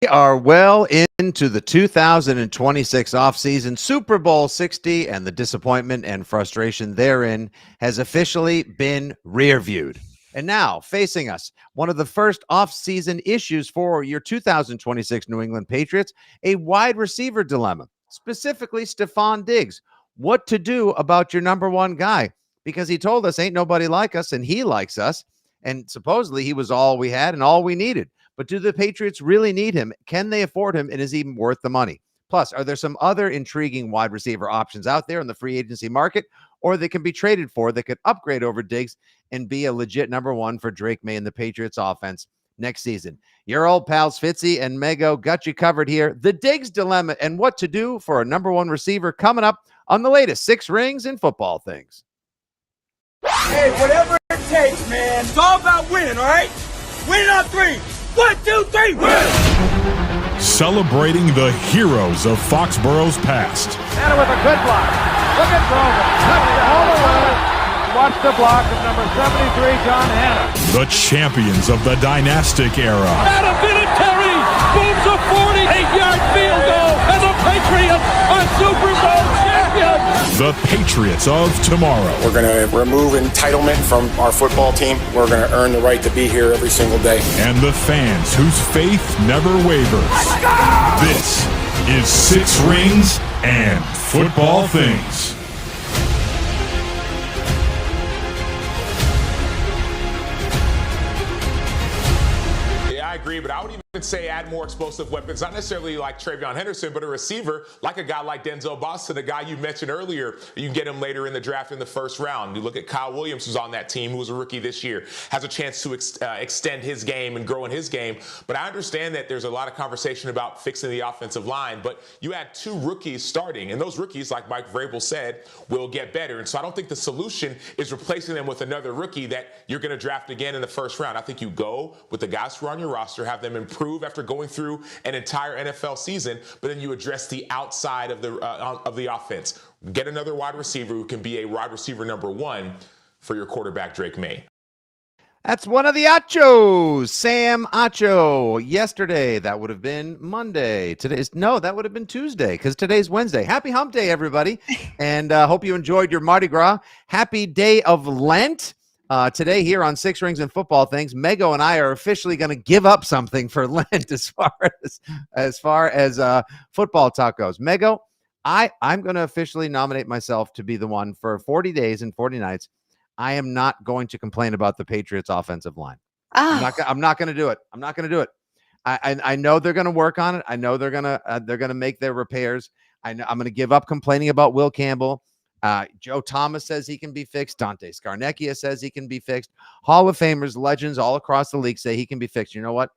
are well into the 2026 offseason. Super Bowl 60 and the disappointment and frustration therein has officially been rear-viewed. And now, facing us, one of the first offseason issues for your 2026 New England Patriots, a wide receiver dilemma, specifically Stefon Diggs. What to do about your number one guy? Because he told us ain't nobody like us, and he likes us. And supposedly he was all we had and all we needed. But do the Patriots really need him? Can they afford him? And is he worth the money? Plus, are there some other intriguing wide receiver options out there in the free agency market, or they can be traded for that could upgrade over Diggs and be a legit number one for Drake May and the Patriots offense next season? Your old pals Fitzy and Mego got you covered here. The Diggs dilemma and what to do for a number one receiver coming up on the latest Six Rings in Football Things. Hey, whatever it takes, man. It's all about winning, all right? Winning on three. 1, 2, 3, win! Celebrating the heroes of Foxborough's past. And with a good block. Look at Roman. All the way. Watch the block of number 73, John Hanna. The champions of the dynastic era. Adam Vinatieri booms a 48-yard field goal, and the Patriots are Super Bowl champions. The Patriots of tomorrow. We're going to remove entitlement from our football team. We're going to earn the right to be here every single day. And the fans whose faith never wavers. This is Six Rings and Football Things. I agree, but I would even say add more explosive weapons, not necessarily like Travion Henderson, but a receiver like a guy like Denzel Boston, a guy you mentioned earlier. You can get him later in the draft in the first round. You look at Kyle Williams, who's on that team, who was a rookie this year, has a chance to extend his game and grow in his game. But I understand that there's a lot of conversation about fixing the offensive line, but you had two rookies starting, and those rookies, like Mike Vrabel said, will get better. And so I don't think the solution is replacing them with another rookie that you're going to draft again in the first round. I think you go with the guys who are on your roster, have them improve after going through an entire NFL season, but then you address the outside of the offense. Get another wide receiver who can be a wide receiver number one for your quarterback, Drake May. That's one of the Achos, Sam Acho. Yesterday, that would have been Monday. That would have been Tuesday because today's Wednesday. Happy Hump Day, everybody, and hope you enjoyed your Mardi Gras. Happy day of Lent. Today here on Six Rings and Football Things, Mego and I are officially going to give up something for Lent as far as football talk goes. Mego, I'm going to officially nominate myself to be the one for 40 days and 40 nights. I am not going to complain about the Patriots offensive line. Oh. I'm not going to do it. I'm not going to do it. I know they're going to work on it. I know they're going to make their repairs. I'm going to give up complaining about Will Campbell. Joe Thomas says he can be fixed. Dante Scarnecchia says he can be fixed. Hall of Famers, legends all across the league say he can be fixed. You know what?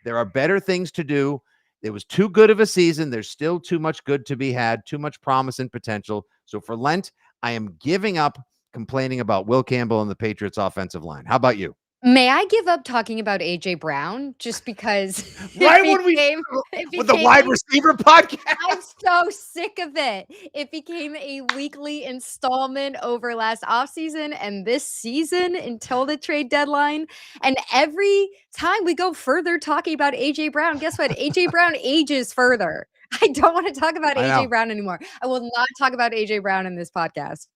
There are better things to do. It was too good of a season. There's still too much good to be had, too much promise and potential. So for Lent, I am giving up complaining about Will Campbell and the Patriots offensive line. How about you? May I give up talking about A.J. Brown just because Right when with the wide receiver podcast? I'm so sick of it. It became a weekly installment over last offseason and this season until the trade deadline. And every time we go further talking about A.J. Brown, guess what? A.J. Brown ages further. I don't want to talk about A.J. Brown anymore. I will not talk about A.J. Brown in this podcast.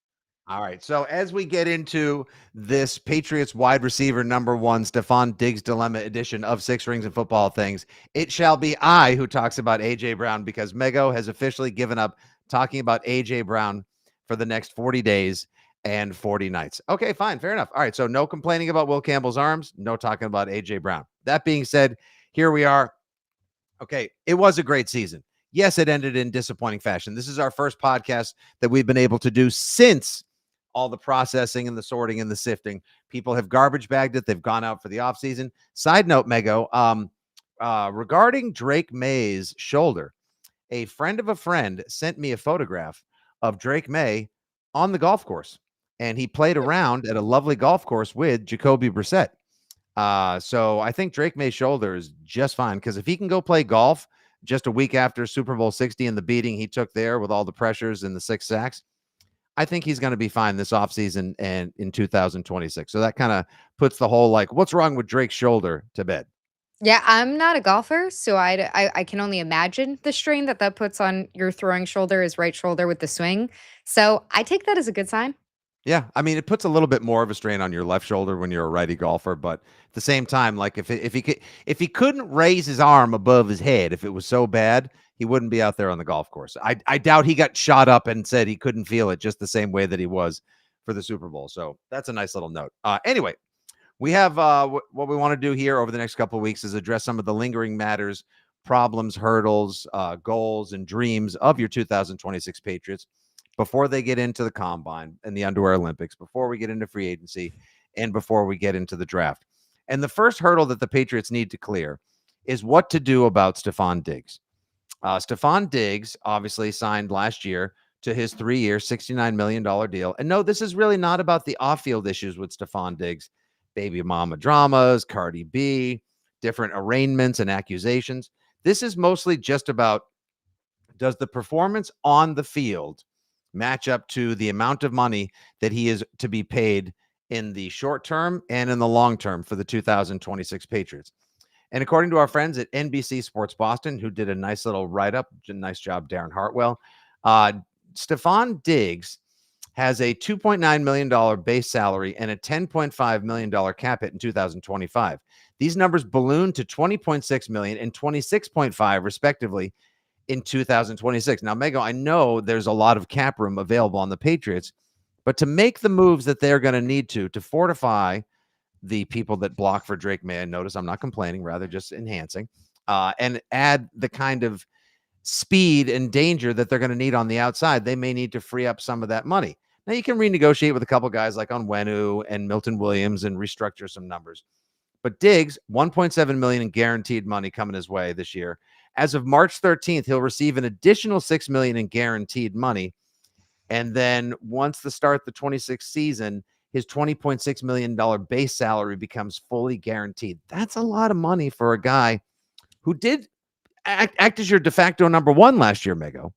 All right. So as we get into this Patriots wide receiver number one, Stefon Diggs dilemma edition of Six Rings and Football Things, it shall be I who talks about A.J. Brown because Mego has officially given up talking about A.J. Brown for the next 40 days and 40 nights. Okay, fine. Fair enough. All right. So no complaining about Will Campbell's arms. No talking about A.J. Brown. That being said, here we are. Okay. It was a great season. Yes, it ended in disappointing fashion. This is our first podcast that we've been able to do since all the processing and the sorting and the sifting. People have garbage bagged it. They've gone out for the offseason. Side note, Mego, regarding Drake May's shoulder, a friend of a friend sent me a photograph of Drake May on the golf course, and he played around at a lovely golf course with Jacoby Brissett. So I think Drake May's shoulder is just fine because if he can go play golf just a week after Super Bowl 60 and the beating he took there with all the pressures and the 6 sacks, I think he's going to be fine this offseason and in 2026. So that kind of puts the whole, like, what's wrong with Drake's shoulder to bed. Yeah, I'm not a golfer, so I can only imagine the strain that puts on your throwing shoulder, his right shoulder with the swing. So I take that as a good sign. Yeah, I mean, it puts a little bit more of a strain on your left shoulder when you're a righty golfer, but at the same time, like if he couldn't raise his arm above his head, if it was so bad, he wouldn't be out there on the golf course. I doubt he got shot up and said he couldn't feel it just the same way that he was for the Super Bowl. So that's a nice little note. Anyway, we have what we want to do here over the next couple of weeks is address some of the lingering matters, problems, hurdles, goals, and dreams of your 2026 Patriots before they get into the combine and the underwear Olympics, before we get into free agency, and before we get into the draft. And the first hurdle that the Patriots need to clear is what to do about Stefon Diggs. Stefon Diggs obviously signed last year to his 3-year, $69 million deal. And no, this is really not about the off-field issues with Stefon Diggs, baby mama dramas, Cardi B, different arraignments and accusations. This is mostly just about, does the performance on the field match up to the amount of money that he is to be paid in the short term and in the long term for the 2026 Patriots? And according to our friends at NBC Sports Boston, who did a nice little write-up, nice job, Darren Hartwell, Stefon Diggs has a $2.9 million base salary and a $10.5 million cap hit in 2025. These numbers ballooned to $20.6 million and $26.5 respectively in 2026. Now, Mego, I know there's a lot of cap room available on the Patriots, but to make the moves that they're going to need to fortify the people that block for Drake May, notice I'm not complaining, rather just enhancing, and add the kind of speed and danger that they're going to need on the outside, they may need to free up some of that money. Now, you can renegotiate with a couple guys like Onwenu and Milton Williams and restructure some numbers. But Diggs, $1.7 million in guaranteed money coming his way this year. As of March 13th, he'll receive an additional $6 million in guaranteed money. And then once the start of the 26th season, his $20.6 million base salary becomes fully guaranteed. That's a lot of money for a guy who did act as your de facto number one last year, Mego.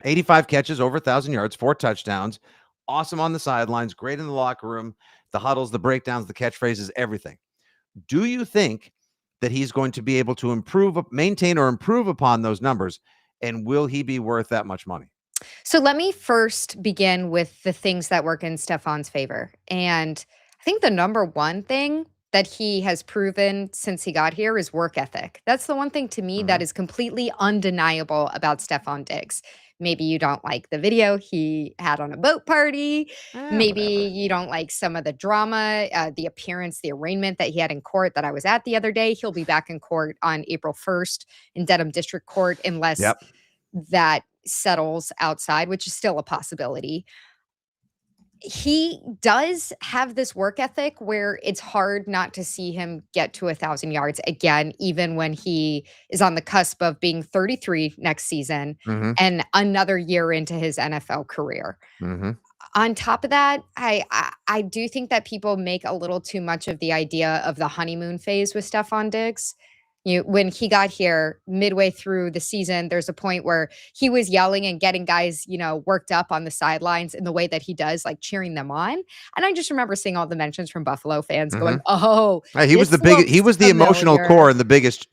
85 catches, over 1,000 yards, 4 touchdowns. Awesome on the sidelines, great in the locker room, the huddles, the breakdowns, the catchphrases, everything. Do you think that he's going to be able to maintain or improve upon those numbers? And will he be worth that much money? So let me first begin with the things that work in Stefon's favor. And I think the number one thing that he has proven since he got here is work ethic. That's the one thing to me that is completely undeniable about Stefon Diggs. Maybe you don't like the video he had on a boat party. Maybe you don't like some of the drama, the appearance, the arraignment that he had in court that I was at the other day. He'll be back in court on April 1st in Dedham District Court unless that settles outside, which is still a possibility. He does have this work ethic where it's hard not to see him get to 1,000 yards again, even when he is on the cusp of being 33 next season and another year into his NFL career. On top of that, I do think that people make a little too much of the idea of the honeymoon phase with Stefon Diggs. When he got here midway through the season, there's a point where he was yelling and getting guys, worked up on the sidelines in the way that he does, like cheering them on. And I just remember seeing all the mentions from Buffalo fans going, "Oh, he was the biggest. He was the emotional core and the biggest."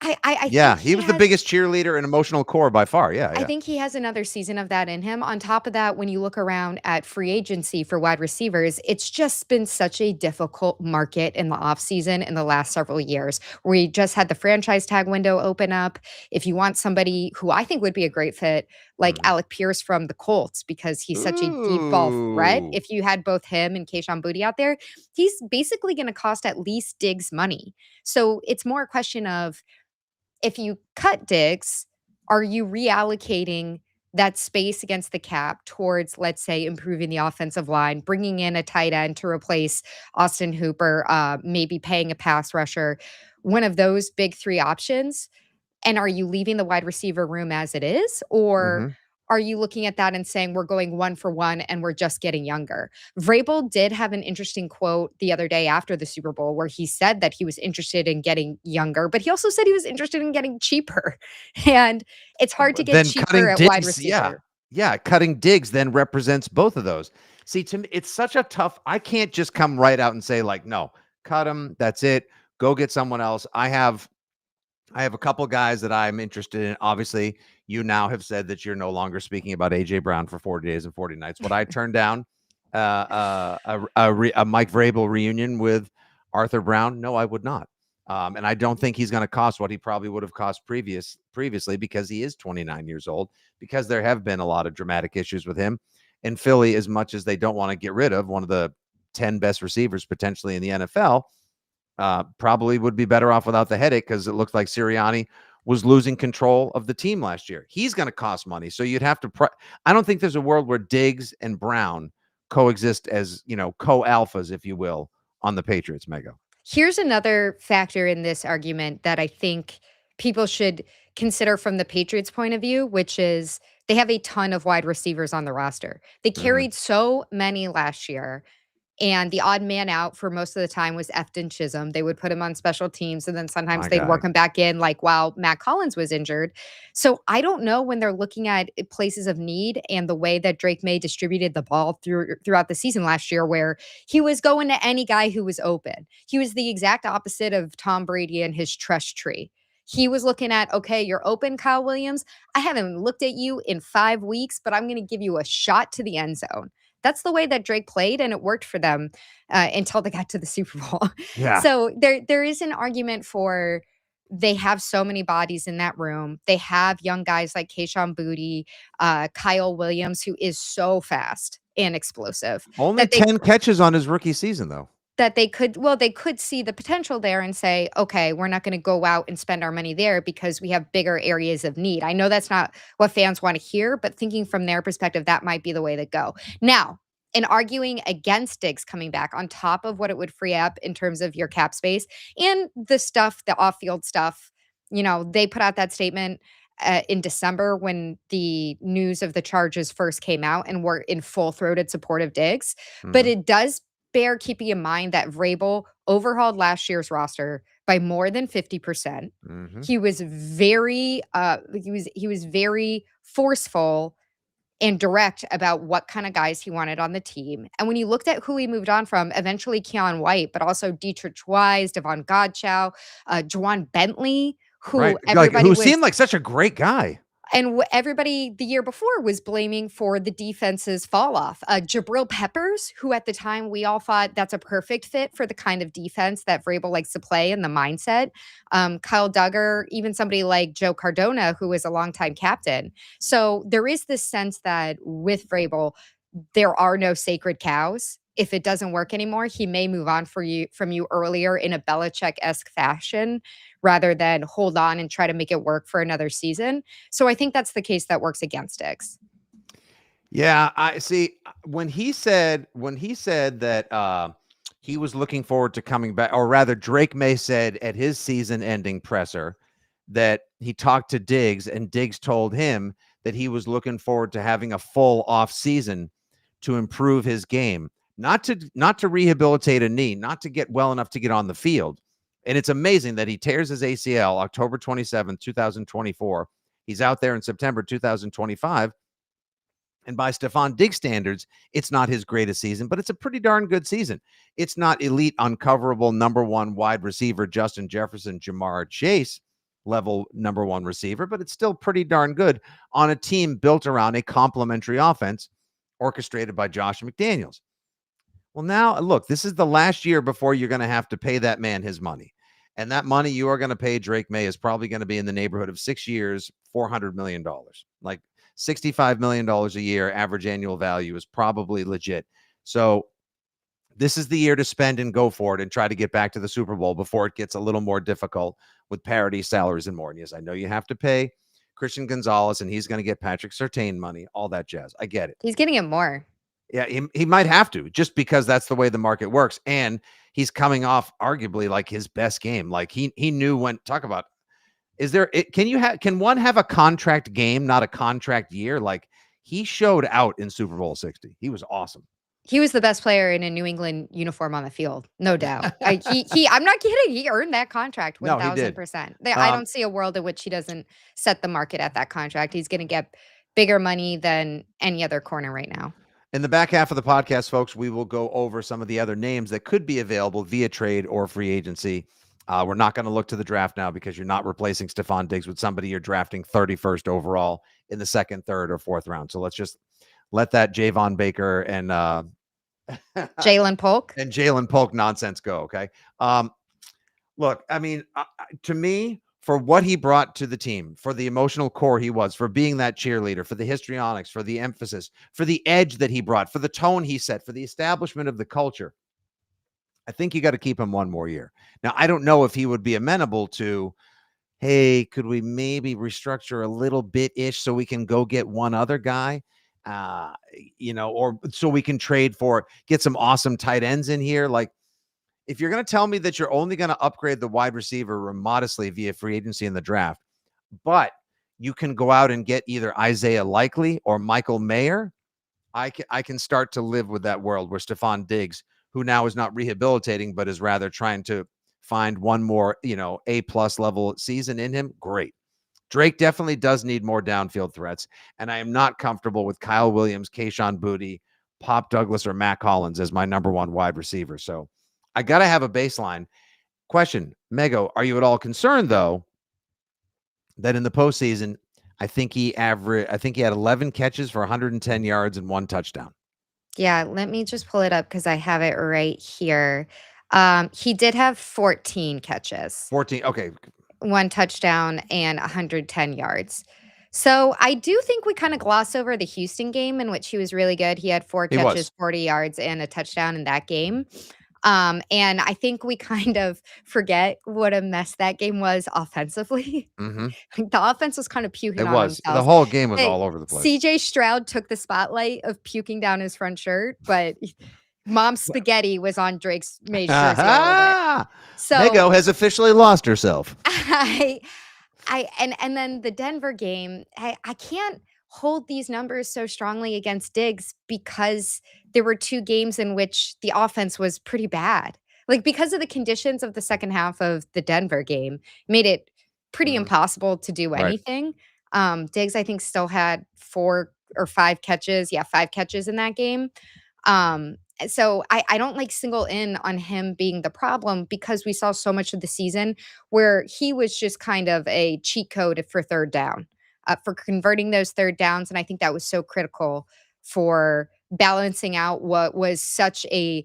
He was the biggest cheerleader and emotional core by far. I think he has another season of that in him. On top of that, when you look around at free agency for wide receivers, it's just been such a difficult market in the offseason in the last several years. We just had the franchise tag window open up. If you want somebody who I think would be a great fit, like Alec Pierce from the Colts, because he's such a deep ball threat. If you had both him and Kayshon Boutte out there, he's basically going to cost at least Diggs money. So it's more a question of, if you cut Diggs, are you reallocating that space against the cap towards, let's say, improving the offensive line, bringing in a tight end to replace Austin Hooper, maybe paying a pass rusher, one of those big three options? And are you leaving the wide receiver room as it is? Or are you looking at that and saying we're going 1 for 1 and we're just getting younger? Vrabel did have an interesting quote the other day after the Super Bowl where he said that he was interested in getting younger, but he also said he was interested in getting cheaper. And it's hard to get cheaper at wide receiver. Yeah, cutting Diggs then represents both of those. See, to me, it's such a tough, I can't just come right out and say like, no, cut him, that's it. Go get someone else. I have a couple guys that I'm interested in. Obviously, you now have said that you're no longer speaking about AJ Brown for 40 days and 40 nights. Would I turn down a Mike Vrabel reunion with Arthur Brown? No, I would not. And I don't think he's going to cost what he probably would have cost previously, because he is 29 years old, because there have been a lot of dramatic issues with him. And Philly, as much as they don't want to get rid of one of the 10 best receivers potentially in the NFL, probably would be better off without the headache, because it looked like Sirianni was losing control of the team last year. He's going to cost money. So you'd have to I don't think there's a world where Diggs and Brown coexist as, co-alphas, if you will, on the Patriots, Mego. Here's another factor in this argument that I think people should consider from the Patriots' point of view, which is they have a ton of wide receivers on the roster. They carried so many last year. And the odd man out for most of the time was Efton Chisholm. They would put him on special teams, and then sometimes they'd work him back in, like while Matt Collins was injured. So I don't know, when they're looking at places of need and the way that Drake May distributed the ball throughout the season last year, where he was going to any guy who was open. He was the exact opposite of Tom Brady and his trust tree. He was looking at, okay, you're open, Kyle Williams. I haven't looked at you in 5 weeks, but I'm going to give you a shot to the end zone. That's the way that Drake played, and it worked for them until they got to the Super Bowl. Yeah. So there is an argument for, they have so many bodies in that room. They have young guys like Kayshon Boutte, Kyle Williams, who is so fast and explosive. Only 10 catches on his rookie season, though. That they could see the potential there and say, okay, we're not going to go out and spend our money there because we have bigger areas of need. I know that's not what fans want to hear, but thinking from their perspective, that might be the way to go. Now, in arguing against Diggs coming back, on top of what it would free up in terms of your cap space and the stuff, the off-field stuff, they put out that statement in December when the news of the charges first came out, and were in full-throated support of Diggs. But it does bear keeping in mind that Vrabel overhauled last year's roster by more than 50%. He was very he was very forceful and direct about what kind of guys he wanted on the team. And when you looked at who he moved on from, eventually Keon White, but also Dietrich Wise, Devon Godchow, Juwan Bentley, who seemed like such a great guy. And everybody the year before was blaming for the defense's fall off. Jabril Peppers, who at the time we all thought that's a perfect fit for the kind of defense that Vrabel likes to play and the mindset. Kyle Duggar, even somebody like Joe Cardona, who was a longtime captain. So there is this sense that with Vrabel, there are no sacred cows. If it doesn't work anymore, he may move on from you earlier in a Belichick-esque fashion, rather than hold on and try to make it work for another season. So I think that's the case that works against Diggs. Yeah, I see. When he said that he was looking forward to coming back, or rather, Drake May said at his season-ending presser that he talked to Diggs, and Diggs told him that he was looking forward to having a full off season to improve his game. Not to rehabilitate a knee, not to get well enough to get on the field. And it's amazing that he tears his ACL October 27th, 2024. He's out there in September 2025. And by Stefon Diggs standards, it's not his greatest season, but it's a pretty darn good season. It's not elite, uncoverable #1 wide receiver Justin Jefferson, Jamar Chase level #1 receiver, but it's still pretty darn good on a team built around a complementary offense orchestrated by Josh McDaniels. Well, now, look, this is the last year before you're going to have to pay that man his money. And that money you are going to pay Drake May is probably going to be in the neighborhood of 6 years, $400 million. Like $65 million a year, average annual value is probably legit. So this is the year to spend and go for it and try to get back to the Super Bowl before it gets a little more difficult with parity salaries and more. And yes, I know you have to pay Christian Gonzalez, and he's going to get Patrick Surtain money, all that jazz. I get it. He's getting it more. Yeah, he might have to, just because that's the way the market works. And he's coming off arguably like his best game. Like he knew when. Talk about, can one have a contract game, not a contract year? Like, he showed out in Super Bowl 60. He was awesome. He was the best player in a New England uniform on the field, no doubt. I'm not kidding. He earned that contract 1,000%. I don't see a world in which he doesn't set the market at that contract. He's going to get bigger money than any other corner right now. In the back half of the podcast, folks, we will go over some of the other names that could be available via trade or free agency We're not going to look to the draft now because you're not replacing Stefon Diggs with somebody you're drafting 31st overall in the second, third, or fourth round. So let's just let that Javon Baker and Jalen Polk. and Jalen Polk nonsense go. Okay. Look, I mean, to me, for what he brought to the team, for the emotional core he was, for being that cheerleader, for the histrionics, for the emphasis, for the edge that he brought, for the tone he set, for the establishment of the culture, I think you got to keep him one more year. Now, I don't know if he would be amenable to, hey, could we maybe restructure a little bit ish so we can go get one other guy? Or so we can trade for, get some awesome tight ends in here. Like, if you're going to tell me that you're only going to upgrade the wide receiver modestly via free agency in the draft, but you can go out and get either Isaiah Likely or Michael Mayer, I can start to live with that world where Stefon Diggs, who now is not rehabilitating, but is rather trying to find one more, A+ level season in him. Great. Drake definitely does need more downfield threats, and I am not comfortable with Kyle Williams, Kayshon Boutte, Pop Douglas, or Matt Collins as my number one wide receiver. So I got to have a baseline. Question, Mego, are you at all concerned, though, that in the postseason, I think he had 11 catches for 110 yards and 1 touchdown. Yeah, let me just pull it up because I have it right here. He did have 14 catches. 14. Okay. 1 touchdown and 110 yards. So I do think we kind of gloss over the Houston game in which he was really good. He had 4 catches, 40 yards, and a touchdown in that game. And I think we kind of forget what a mess that game was offensively. Mm-hmm. The offense was kind of puking It on was. themselves. The whole game was all over the place. CJ Stroud took the spotlight of puking down his front shirt, but Mom Spaghetti was on Drake's made jersey all over it. So Mego has officially lost herself. And then the Denver game, I can't hold these numbers so strongly against Diggs because there were 2 games in which the offense was pretty bad. Like, because of the conditions of the second half of the Denver game, made it pretty impossible to do anything. Diggs, I think, still had 4 or 5 catches. Yeah, 5 catches in that game. So I don't like single in on him being the problem because we saw so much of the season where he was just kind of a cheat code for third down, for converting those third downs. And I think that was so critical for balancing out what was such a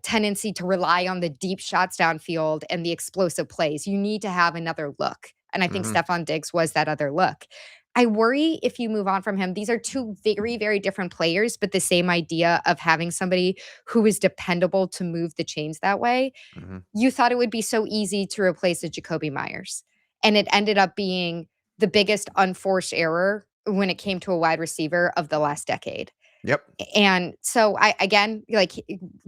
tendency to rely on the deep shots downfield and the explosive plays. You need to have another look. And I think Stefon Diggs was that other look. I worry if you move on from him. These are 2 very, very different players, but the same idea of having somebody who is dependable to move the chains that way. You thought it would be so easy to replace a Jacoby Myers. And it ended up being the biggest unforced error when it came to a wide receiver of the last decade. Yep. And so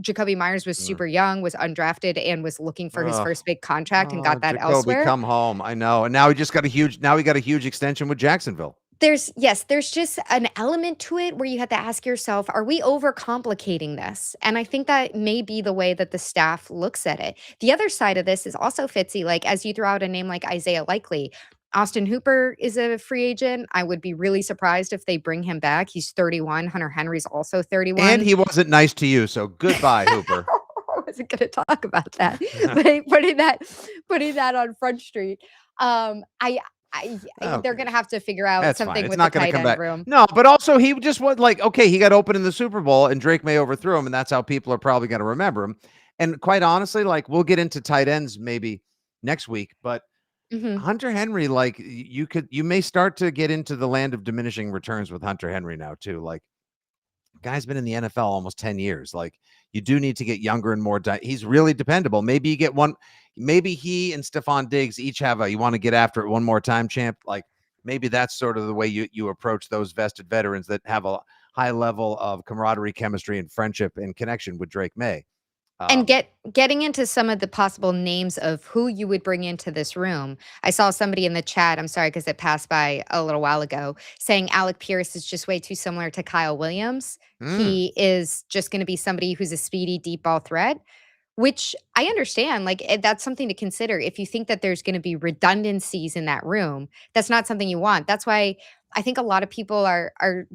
Jacoby Myers was super young, was undrafted, and was looking for his first big contract and got that Jacoby, elsewhere. come home. I know. And now he got a huge extension with Jacksonville. There's just an element to it where you have to ask yourself, are we overcomplicating this? And I think that may be the way that the staff looks at it. The other side of this is also Fitzy, like as you throw out a name like Isaiah Likely, Austin Hooper is a free agent. I would be really surprised if they bring him back. He's 31. Hunter Henry's also 31. And he wasn't nice to you, so goodbye, Hooper. I wasn't going to talk about that. But putting that on Front Street. They're going to have to figure out something with the tight end room. No, but also he just was like, okay, he got open in the Super Bowl and Drake May overthrew him, and that's how people are probably going to remember him. And quite honestly, like, we'll get into tight ends maybe next week, but Hunter Henry, like, you may start to get into the land of diminishing returns with Hunter Henry now too. Like, guy's been in the NFL almost 10 years. Like, you do need to get younger and more. He's really dependable. Maybe you get one. Maybe he and Stefon Diggs each have you want to get after it one more time, champ. Like, maybe that's sort of the way you approach those vested veterans that have a high level of camaraderie, chemistry, and friendship and connection with Drake May. And getting into some of the possible names of who you would bring into this room. I saw somebody in the chat, I'm sorry, because it passed by a little while ago, saying Alec Pierce is just way too similar to Kyle Williams. He is just going to be somebody who's a speedy deep ball threat. which I understand. Like, that's something to consider. If you think that there's going to be redundancies in that room, that's not something you want. That's why I think a lot of people are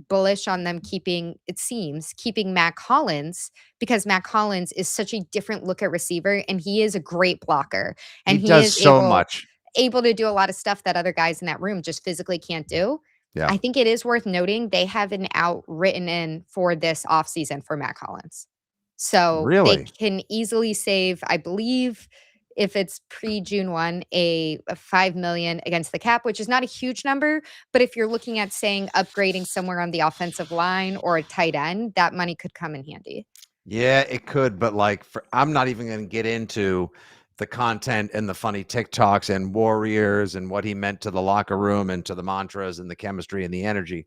bullish on them keeping, it seems, keeping Mac Hollins, because Mac Hollins is such a different look at receiver, and he is a great blocker, He and he does is so much. able to do a lot of stuff that other guys in that room just physically can't do. Yeah. I think it is worth noting they have an out written in for this offseason for Mac Hollins. So they Really? can easily save, I believe, if it's pre-June 1, a 5 million against the cap, which is not a huge number, but if you're looking at saying upgrading somewhere on the offensive line or a tight end, that money could come in handy. Yeah, it could, but like I'm not even going to get into the content and the funny TikToks and Warriors and what he meant to the locker room and to the mantras and the chemistry and the energy.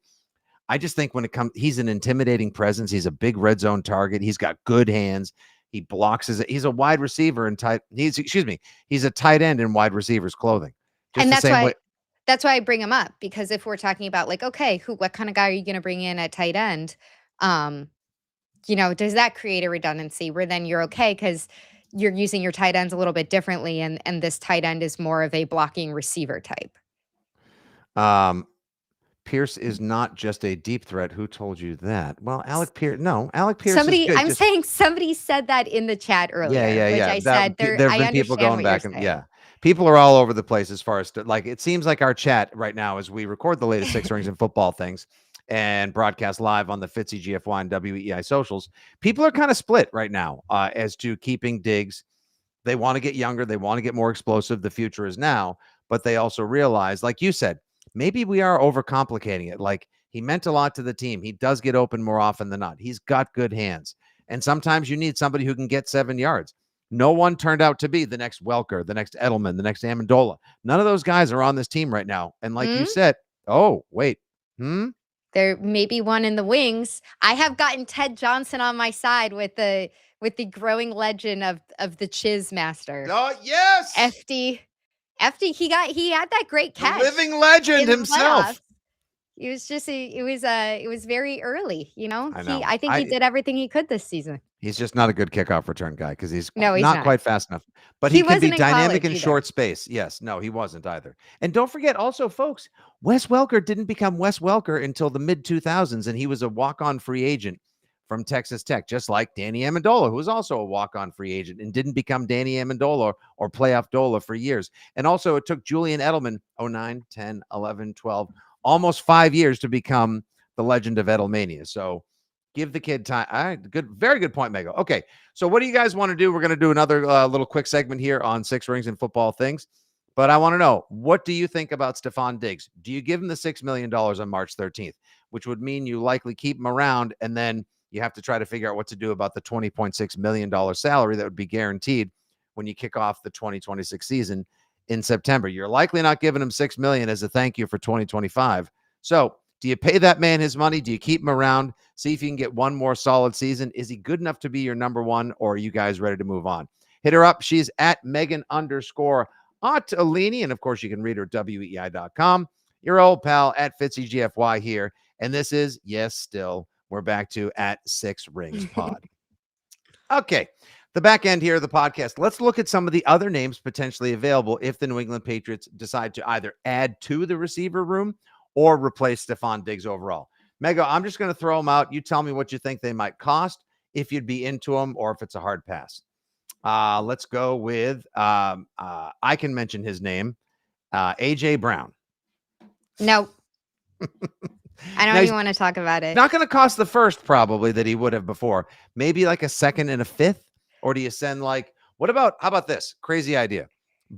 I just think when it comes, he's an intimidating presence. He's a big red zone target. He's got good hands. He blocks he's a wide receiver and he's a tight end in wide receivers clothing. Just And the same way. that's why I bring him up, because if we're talking about like, okay, what kind of guy are you going to bring in at tight end? Does that create a redundancy where then you're okay because you're using your tight ends a little bit differently, and this tight end is more of a blocking receiver type? Pierce is not just a deep threat. Who told you that? Well, Alec Pierce is good. I'm saying somebody said that in the chat earlier, which Yeah. I said There there. have I been people understand going what you're back and saying. people are all over the place as far as like it seems like our chat right now as we record the latest Six Rings and Football things and broadcast live on the Fitzy GFY and WEI socials. People are kind of split right now as to keeping Diggs. They want to get younger. They want to get more explosive. The future is now, but they also realize, like you said, maybe we are overcomplicating it. Like he meant a lot to the team. He does get open more often than not. He's got good hands. And sometimes you need somebody who can get 7 yards. No one turned out to be the next Welker, the next Edelman, the next Amendola. None of those guys are on this team right now. And like you said, oh, wait. There may be one in the wings. I have gotten Ted Johnson on my side with the growing legend of the Chiz Master. Oh, yes. FD, he had that great catch. The living legend himself. Playoffs. It was just it was very early, I know. I think he did everything he could this season. He's just not a good kickoff return guy because he's No, he's not not. quite fast enough. But He he can be wasn't in dynamic college in either. short space. Yes. No, he wasn't either. And don't forget also, folks, Wes Welker didn't become Wes Welker until the mid-2000s, and he was a walk-on free agent from Texas Tech, just like Danny Amendola, who was also a walk-on free agent and didn't become Danny Amendola or playoff Dola for years. And also it took Julian Edelman 09, 10, 11, 12, almost 5 years to become the legend of Edelmania. So give the kid time. All right, good, very good point, Mego. Okay, so what do you guys want to do? We're going to do another little quick segment here on Six Rings and Football Things. But I want to know, what do you think about Stefon Diggs? Do you give him the $6 million on March 13th, which would mean you likely keep him around, and then you have to try to figure out what to do about the $20.6 million salary that would be guaranteed when you kick off the 2026 season in September. You're likely not giving him $6 million as a thank you for 2025. So do you pay that man his money? Do you keep him around? See if you can get one more solid season. Is he good enough to be your number one, or are you guys ready to move on? Hit her up. She's at Megan_Ottolini. And of course, you can read her at WEI.com. Your old pal at Fitzy GFY here. And this is, yes, still, we're back to at Six Rings Pod. Okay. The back end here of the podcast. Let's look at some of the other names potentially available if the New England Patriots decide to either add to the receiver room or replace Stefon Diggs overall. Mego, I'm just going to throw them out. You tell me what you think they might cost, if you'd be into them, or if it's a hard pass. Let's go with, I can mention his name, AJ Brown. No. I don't even want to talk about it. Not going to cost the first probably that he would have before. Maybe like a second and a fifth, or do you send how about this crazy idea?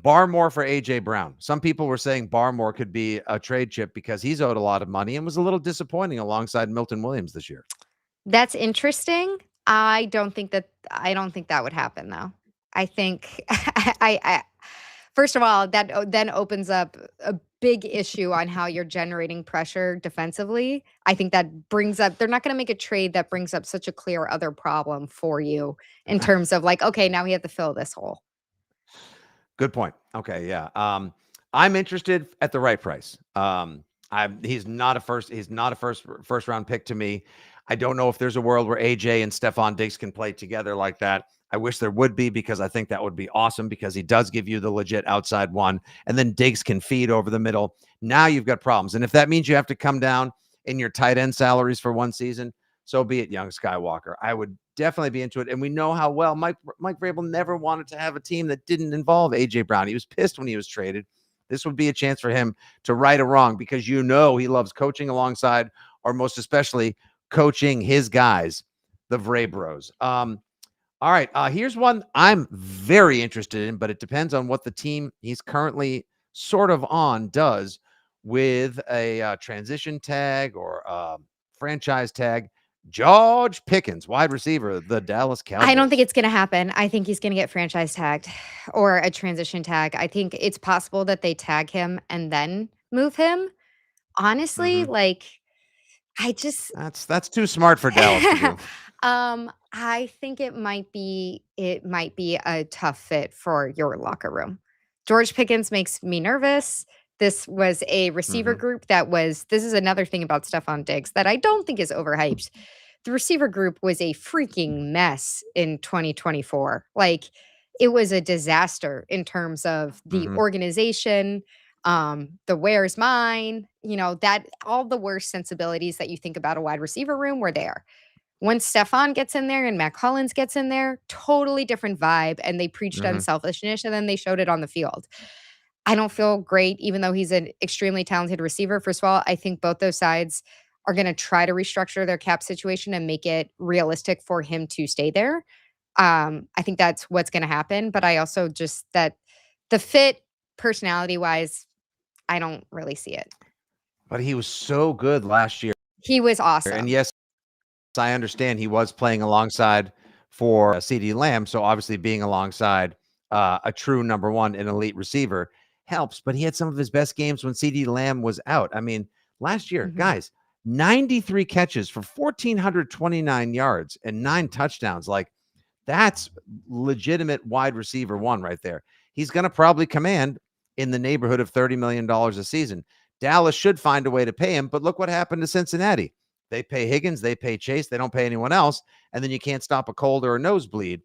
Barmore for AJ Brown. Some people were saying Barmore could be a trade chip because he's owed a lot of money and was a little disappointing alongside Milton Williams this year. That's interesting. I don't think that would happen though. I think I first of all, that then opens up a big issue on how you're generating pressure defensively. I think that brings up, they're not going to make a trade that brings up such a clear other problem for you in terms of like, okay, now we have to fill this hole. Good point. Okay, yeah. I'm interested at the right price. He's not a first round pick to me. I don't know if there's a world where AJ and Stefon Diggs can play together like that. I wish there would be, because I think that would be awesome, because he does give you the legit outside one, and then Diggs can feed over the middle. Now you've got problems. And if that means you have to come down in your tight end salaries for one season, so be it, young Skywalker. I would definitely be into it. And we know how well Mike Vrabel never wanted to have a team that didn't involve A.J. Brown. He was pissed when he was traded. This would be a chance for him to right a wrong, because he loves coaching alongside, or most especially coaching his guys, the Vrabros. All right, here's one I'm very interested in, but it depends on what the team he's currently sort of on does with a transition tag or franchise tag. George Pickens, wide receiver, the Dallas Cowboys. I don't think it's going to happen. I think he's going to get franchise tagged or a transition tag. I think it's possible that they tag him and then move him. Honestly, that's too smart for Dallas to do. I think it might be a tough fit for your locker room. George Pickens makes me nervous. This was a receiver group this is another thing about Stefon Diggs that I don't think is overhyped. The receiver group was a freaking mess in 2024. It was a disaster in terms of the organization, the where's mine, that all the worst sensibilities that you think about a wide receiver room were there. Once Stefon gets in there and Matt Collins gets in there, totally different vibe. And they preached unselfishness, and then they showed it on the field. I don't feel great, even though he's an extremely talented receiver. First of all, I think both those sides are going to try to restructure their cap situation and make it realistic for him to stay there. I think that's what's going to happen. But I also just that the fit personality-wise, I don't really see it. But he was so good last year. He was awesome. And yes, I understand he was playing alongside for CeeDee Lamb. So obviously being alongside a true number one and elite receiver helps. But he had some of his best games when CeeDee Lamb was out. I mean, last year, guys, 93 catches for 1,429 yards and 9 touchdowns. That's legitimate wide receiver one right there. He's going to probably command in the neighborhood of $30 million a season. Dallas should find a way to pay him, but look what happened to Cincinnati. They pay Higgins, they pay Chase, they don't pay anyone else, and then you can't stop a cold or a nosebleed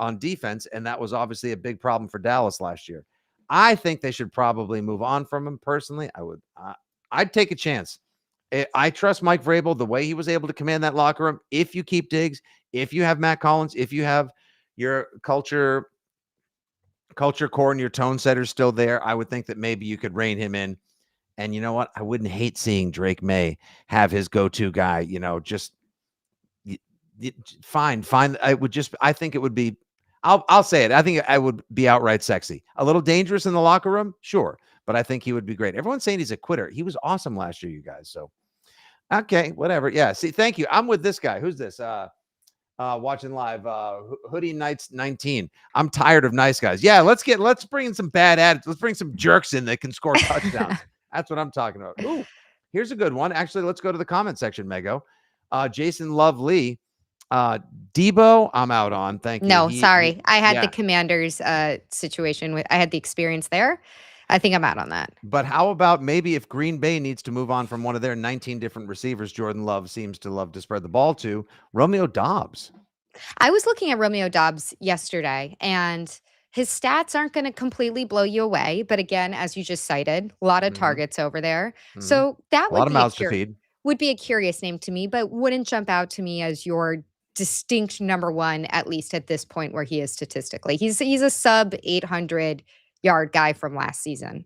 on defense, and that was obviously a big problem for Dallas last year. I think they should probably move on from him personally. I'd take a chance. I trust Mike Vrabel, the way he was able to command that locker room. If you keep Diggs, if you have Matt Collins, if you have your culture core and your tone setters still there, I would think that maybe you could rein him in. And you know what? I wouldn't hate seeing Drake May have his go-to guy, fine. I think it would be, I'll say it. I think I would be outright sexy. A little dangerous in the locker room. Sure. But I think he would be great. Everyone's saying he's a quitter. He was awesome last year, you guys. So, okay, whatever. Yeah. See, thank you. I'm with this guy. Who's this? Watching live, Hoodie Knights 19. I'm tired of nice guys. Yeah. Let's bring in some bad attitudes. Let's bring some jerks in that can score touchdowns. That's what I'm talking about. Ooh, here's a good one. Actually, let's go to the comment section, Mego. Jason Lovely. Debo, I'm out on. Thank you. No, sorry. I had the Commanders situation. I had the experience there. I think I'm out on that. But how about maybe if Green Bay needs to move on from one of their 19 different receivers Jordan Love seems to love to spread the ball to, Romeo Doubs. I was looking at Romeo Doubs yesterday, and his stats aren't going to completely blow you away. But again, as you just cited, a lot of targets over there. So that would be a curious name to me, but wouldn't jump out to me as your distinct number one, at least at this point where he is statistically. He's a sub 800 yard guy from last season.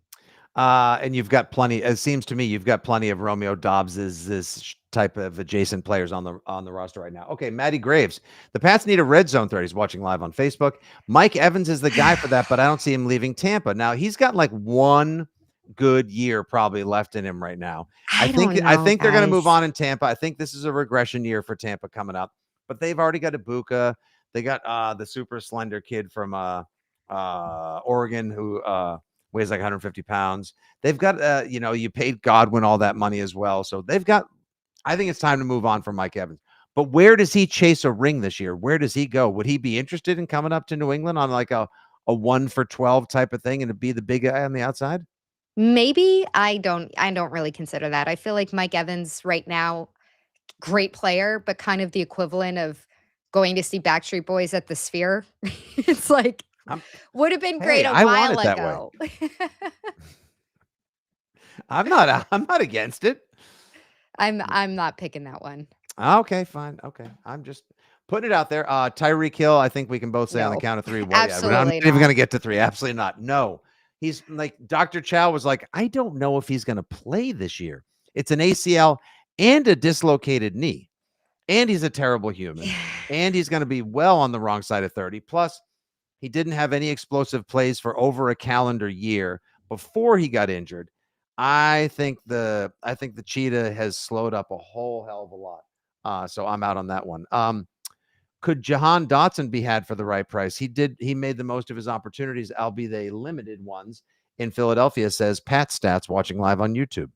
And you've got plenty, it seems to me, you've got plenty of Romeo Doubs this type of adjacent players on the roster right now. Okay, Matty Graves. The Pats need a red zone threat. He's watching live on Facebook. Mike Evans is the guy for that, but I don't see him leaving Tampa. Now, he's got like one good year probably left in him right now. I think they're going to move on in Tampa. I think this is a regression year for Tampa coming up. But they've already got Ibuka. They got the super slender kid from Oregon who weighs like 150 pounds. They've got, you paid Godwin all that money as well. So they've got, I think it's time to move on from Mike Evans. But where does he chase a ring this year? Where does he go? Would he be interested in coming up to New England on like a 1 for 12 type of thing and to be the big guy on the outside? Maybe. I don't really consider that. I feel like Mike Evans right now, great player, but kind of the equivalent of going to see Backstreet Boys at the Sphere. It's like, would have been great a I want while it that way. ago. I'm not against it. I'm not picking that one. Okay, fine. Okay. I'm just putting it out there. Tyreek Hill, I think we can both say on the No. count of 3. I'm Absolutely not even not. going to get to 3. Absolutely not. No. He's like Dr. Chow was like, I don't know if he's going to play this year. It's an ACL and a dislocated knee. And he's a terrible human. And he's going to be well on the wrong side of 30. Plus, he didn't have any explosive plays for over a calendar year before he got injured. I think the cheetah has slowed up a whole hell of a lot. So I'm out on that one. Could Jahan Dotson be had for the right price? He made the most of his opportunities, albeit they limited ones in Philadelphia, says Pat Stats watching live on YouTube.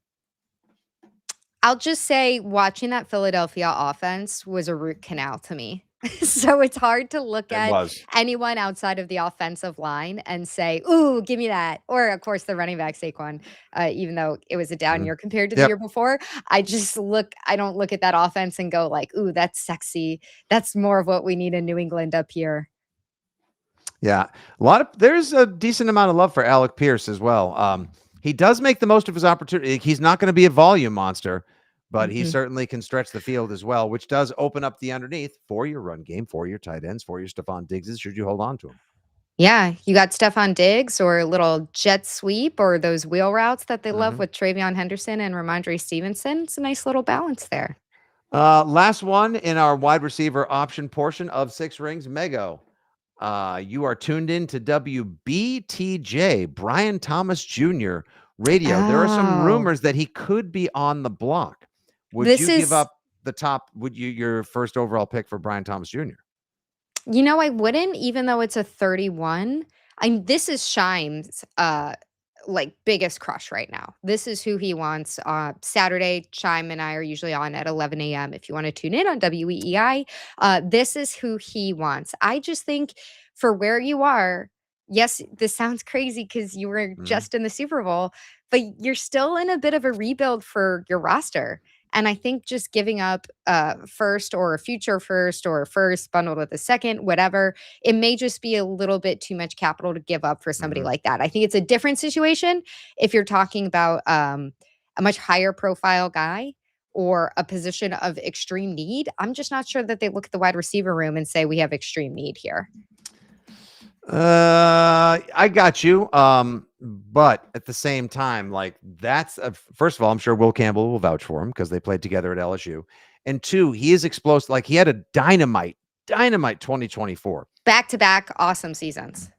I'll just say watching that Philadelphia offense was a root canal to me. So it's hard to look at anyone outside of the offensive line and say, ooh, give me that. Or, of course, the running back Saquon, even though it was a down year compared to the year before. I don't look at that offense and go like, ooh, that's sexy. That's more of what we need in New England up here. Yeah. There's a decent amount of love for Alec Pierce as well. He does make the most of his opportunity. He's not going to be a volume monster, but he certainly can stretch the field as well, which does open up the underneath for your run game, for your tight ends, for your Stefon Diggs, should you hold on to him. Yeah, you got Stefon Diggs or a little jet sweep or those wheel routes that they love with Travion Henderson and Ramondre Stevenson. It's a nice little balance there. Last one in our wide receiver option portion of 6 Rings, Mego. You are tuned in to WBTJ, Brian Thomas Jr. radio. There are some rumors that he could be on the block. Would you give up the top? Would you your first overall pick for Brian Thomas Jr.? You know, I wouldn't, even though it's a 31. This is Shime's like biggest crush right now. This is who he wants. Saturday, Chime and I are usually on at 11 a.m. If you want to tune in on WEEI, this is who he wants. I just think for where you are, yes, this sounds crazy because you were just in the Super Bowl, but you're still in a bit of a rebuild for your roster. And I think just giving up first or a future first or a first bundled with a second, whatever, it may just be a little bit too much capital to give up for somebody like that. I think it's a different situation if you're talking about a much higher profile guy or a position of extreme need. I'm just not sure that they look at the wide receiver room and say we have extreme need here. I got you. But at the same time, like first of all, I'm sure Will Campbell will vouch for him because they played together at LSU. And 2, he is explosive. Like he had a dynamite 2024. Back-to-back awesome seasons.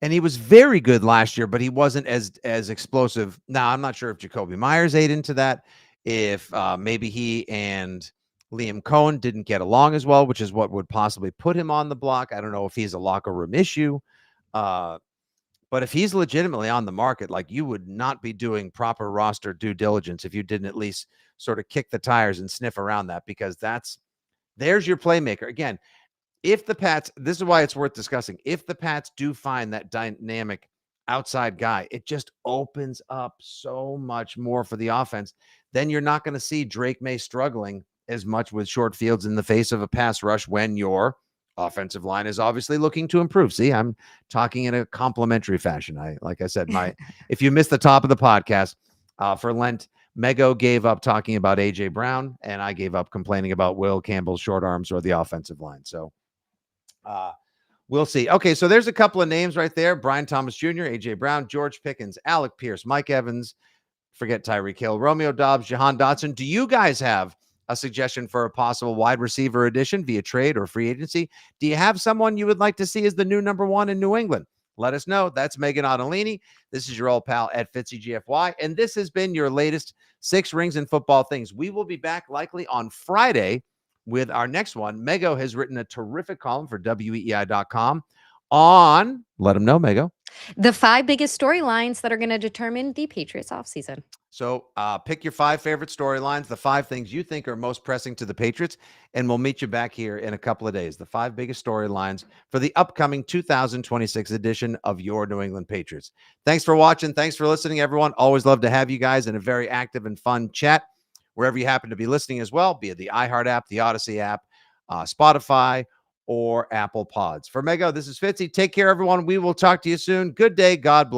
And he was very good last year, but he wasn't as explosive. Now, I'm not sure if Jacoby Myers ate into that, if maybe he and Liam Cohen didn't get along as well, which is what would possibly put him on the block. I don't know if he's a locker room issue. But if he's legitimately on the market, like you would not be doing proper roster due diligence if you didn't at least sort of kick the tires and sniff around that, because there's your playmaker. Again, if the Pats, this is why it's worth discussing. If the Pats do find that dynamic outside guy, it just opens up so much more for the offense. Then you're not going to see Drake May struggling as much with short fields in the face of a pass rush when your offensive line is obviously looking to improve. See, I'm talking in a complimentary fashion. Like I said, if you missed the top of the podcast for Lent, Mego gave up talking about AJ Brown, and I gave up complaining about Will Campbell's short arms or the offensive line. So we'll see. Okay, so there's a couple of names right there: Brian Thomas Jr., AJ Brown, George Pickens, Alec Pierce, Mike Evans. Forget Tyreek Hill, Romeo Doubs, Jahan Dotson. Do you guys have a suggestion for a possible wide receiver addition via trade or free agency? Do you have someone you would like to see as the new number 1 in New England? Let us know. That's Megan Ottolini. This is your old pal at Fitzy GFY, and this has been your latest 6 Rings and Football Things. We will be back likely on Friday with our next one. Mego has written a terrific column for WEEI.com on, let him know, Mego, the 5 biggest storylines that are going to determine the Patriots offseason. So pick your 5 favorite storylines, the 5 things you think are most pressing to the Patriots, and we'll meet you back here in a couple of days. The 5 biggest storylines for the upcoming 2026 edition of your New England Patriots. Thanks for watching. Thanks for listening, everyone. Always love to have you guys in a very active and fun chat wherever you happen to be listening as well, be it the iHeart app, the Odyssey app, Spotify, or Apple Pods. For Mego, this is Fitzy. Take care, everyone. We will talk to you soon. Good day. God bless.